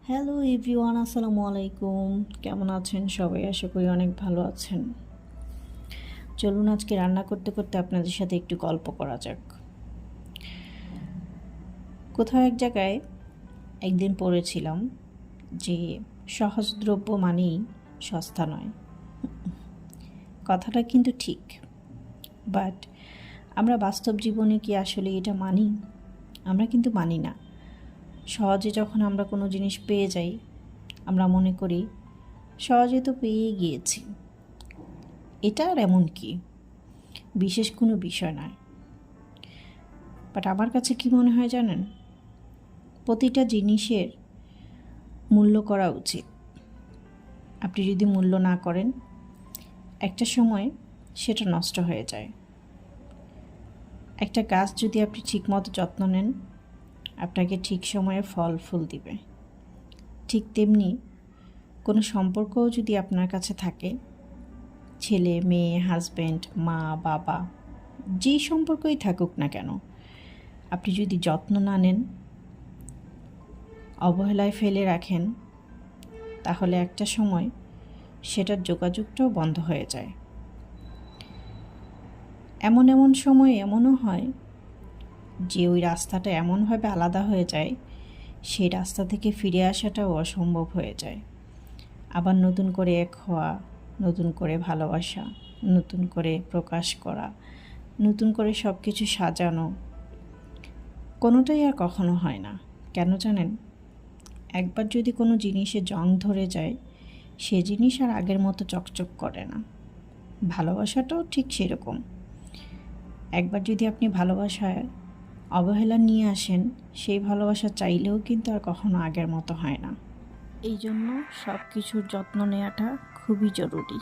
Hello everyone, আসসালামু আলাইকুম। কেমন আছেন সবাই? আশা করি অনেক ভালো আছেন। চলুন আজকে রান্না করতে করতে আপনাদের সাথে একটু গল্প করা যাক। কোথাও এক জায়গায় একদিন পড়েছিলাম যে সহজদ্রব্য মানেই সস্তা নয়। কথাটা কিন্তু ঠিক, বাট আমরা বাস্তব জীবনে কি আসলে এটা মানি? আমরা কিন্তু মানি না। সহজে যখন আমরা কোনো জিনিস পেয়ে যাই, আমরা মনে করি সহজে তো পেয়ে গিয়েছি, এটা আর এমন কি, বিশেষ কোনো বিষয় নয়। বাট আমার কাছে কি মনে হয় জানেন, প্রতিটা জিনিসের মূল্য করা উচিত। আপনি যদি মূল্য না করেন, একটা সময় সেটা নষ্ট হয়ে যায়। একটা গাছ যদি আপনি ঠিকমতো যত্ন নেন, আপনাকে ঠিক সময়ে ফল ফুল দিবে। ঠিক তেমনি কোনো সম্পর্কও যদি আপনার কাছে থাকে, ছেলে মেয়ে, হাজব্যান্ড, মা বাবা, যেই সম্পর্কই থাকুক না কেন, আপনি যদি যত্ন না নেন, অবহেলায় ফেলে রাখেন, তাহলে একটা সময় সেটার যোগাযোগটাও বন্ধ হয়ে যায়। এমন এমন সময় এমনও হয় যে ওই রাস্তাটা এমনভাবে আলাদা হয়ে যায়, সেই রাস্তা থেকে ফিরে আসাটাও অসম্ভব হয়ে যায়। আবার নতুন করে এক হওয়া, নতুন করে ভালোবাসা, নতুন করে প্রকাশ করা, নতুন করে সব কিছু সাজানো, কোনোটাই আর কখনো হয় না। কেন জানেন? একবার যদি কোনো জিনিসে জং ধরে যায়, সে জিনিস আর আগের মতো চকচক করে না। ভালোবাসাটাও ঠিক সেরকম। একবার যদি আপনি ভালোবাসায় অবহেলা নিয়ে আসেন, সেই ভালোবাসা চাইলেও কিন্তু আর কখনো আগের মতো হয় না। এই জন্য সব কিছুর যত্ন নেওয়াটা খুবই জরুরি।